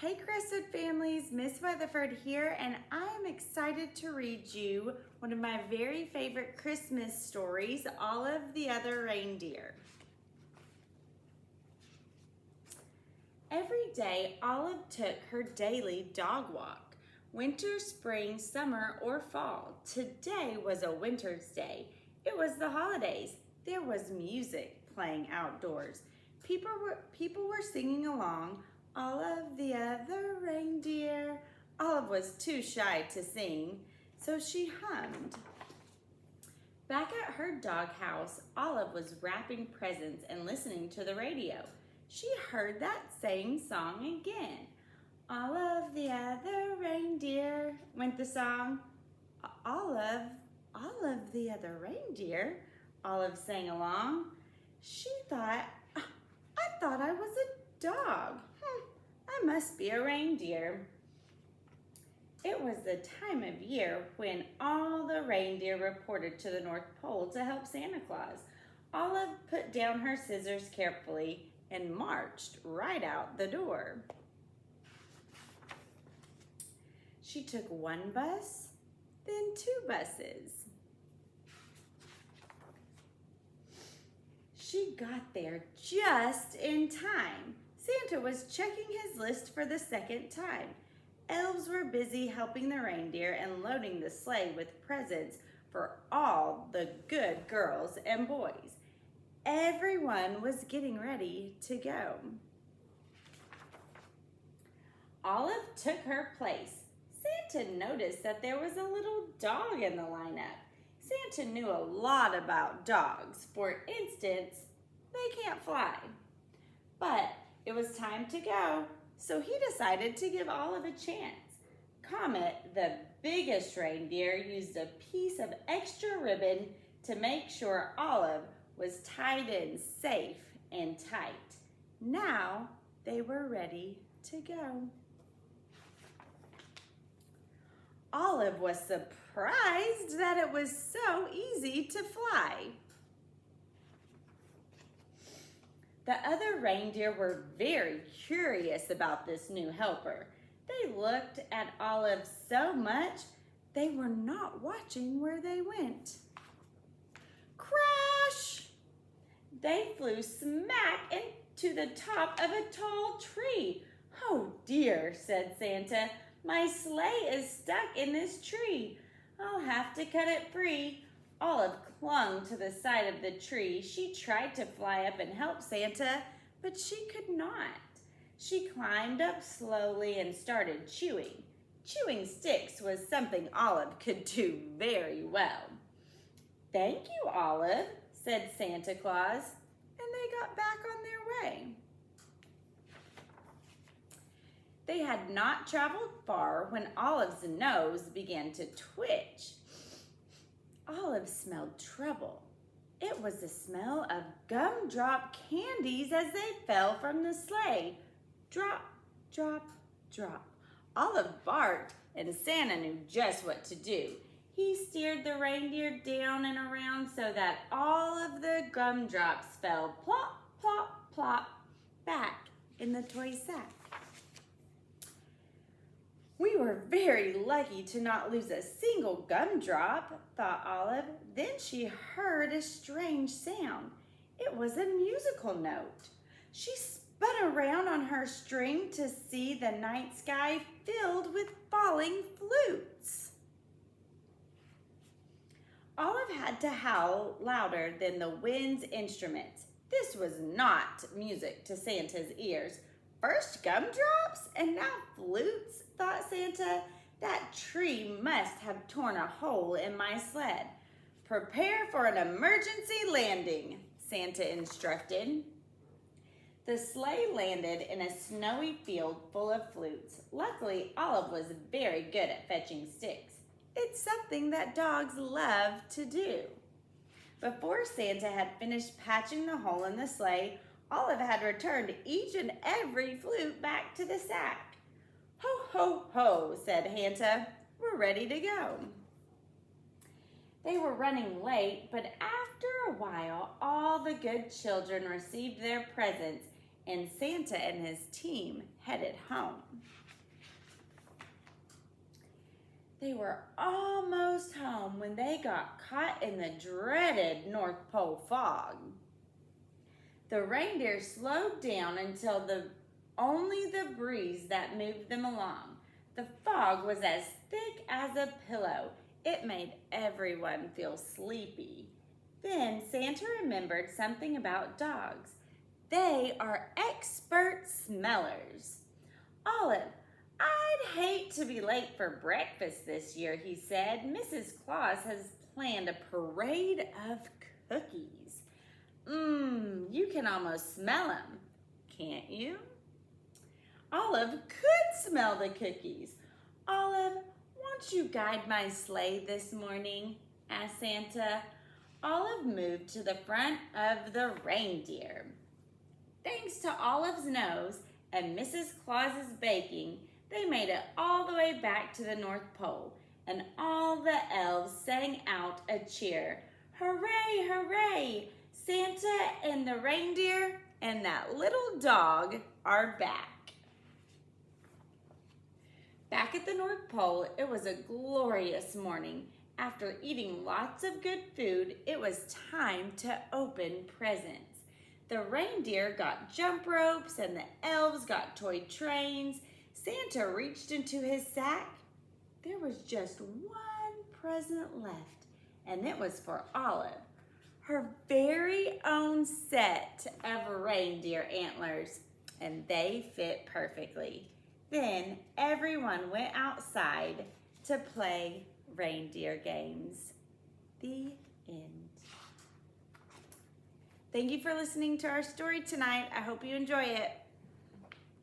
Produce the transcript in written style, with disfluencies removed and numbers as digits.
Hey Crestwood families, Miss Weatherford here, and I am excited to read you one of my very favorite Christmas stories, Olive the Other Reindeer. Every day, Olive took her daily dog walk. Winter, spring, summer, or fall. Today was a winter's day. It was the holidays. There was music playing outdoors. People were singing along, Olive the Other Reindeer. Olive was too shy to sing, so she hummed. Back at her doghouse, Olive was wrapping presents and listening to the radio. She heard that same song again. Olive the Other Reindeer, went the song. Olive the Other Reindeer, Olive sang along. She thought, I thought I was a dog. I must be a reindeer. It was the time of year when all the reindeer reported to the North Pole to help Santa Claus. Olive put down her scissors carefully and marched right out the door. She took one bus, then two buses. She got there just in time. Santa was checking his list for the second time. Elves were busy helping the reindeer and loading the sleigh with presents for all the good girls and boys. Everyone was getting ready to go. Olive took her place. Santa noticed that there was a little dog in the lineup. Santa knew a lot about dogs. For instance, they can't fly. But it was time to go, so he decided to give Olive a chance. Comet, the biggest reindeer, used a piece of extra ribbon to make sure Olive was tied in safe and tight. Now they were ready to go. Olive was surprised that it was so easy to fly. The other reindeer were very curious about this new helper. They looked at Olive so much, they were not watching where they went. Crash! They flew smack into the top of a tall tree. Oh dear, said Santa, my sleigh is stuck in this tree. I'll have to cut it free. Olive clung to the side of the tree. She tried to fly up and help Santa, but she could not. She climbed up slowly and started chewing. Chewing sticks was something Olive could do very well. Thank you, Olive, said Santa Claus, and they got back on their way. They had not traveled far when Olive's nose began to twitch. Olive smelled trouble. It was the smell of gumdrop candies as they fell from the sleigh. Drop, drop, drop. Olive barked, and Santa knew just what to do. He steered the reindeer down and around so that all of the gumdrops fell plop, plop, plop back in the toy sack. We were very lucky to not lose a single gumdrop, thought Olive. Then she heard a strange sound. It was a musical note. She spun around on her string to see the night sky filled with falling flutes. Olive had to howl louder than the wind's instruments. This was not music to Santa's ears. First gumdrops and now flutes, thought Santa. That tree must have torn a hole in my sled. Prepare for an emergency landing, Santa instructed. The sleigh landed in a snowy field full of flutes. Luckily, Olive was very good at fetching sticks. It's something that dogs love to do. Before Santa had finished patching the hole in the sleigh, Olive had returned each and every flute back to the sack. Ho, ho, ho, said Santa. We're ready to go. They were running late, but after a while, all the good children received their presents and Santa and his team headed home. They were almost home when they got caught in the dreaded North Pole fog. The reindeer slowed down until only the breeze that moved them along. The fog was as thick as a pillow. It made everyone feel sleepy. Then Santa remembered something about dogs. They are expert smellers. Olive, I'd hate to be late for breakfast this year, he said. Mrs. Claus has planned a parade of cookies. You can almost smell them, can't you? Olive could smell the cookies. Olive, won't you guide my sleigh this morning? Asked Santa. Olive moved to the front of the reindeer. Thanks to Olive's nose and Mrs. Claus's baking, they made it all the way back to the North Pole, and all the elves sang out a cheer. Hooray, hooray! Santa and the reindeer and that little dog are back. Back at the North Pole, it was a glorious morning. After eating lots of good food, it was time to open presents. The reindeer got jump ropes and the elves got toy trains. Santa reached into his sack. There was just one present left, and it was for Olive. Her very own set of reindeer antlers, and they fit perfectly. Then everyone went outside to play reindeer games. The end. Thank you for listening to our story tonight. I hope you enjoy it.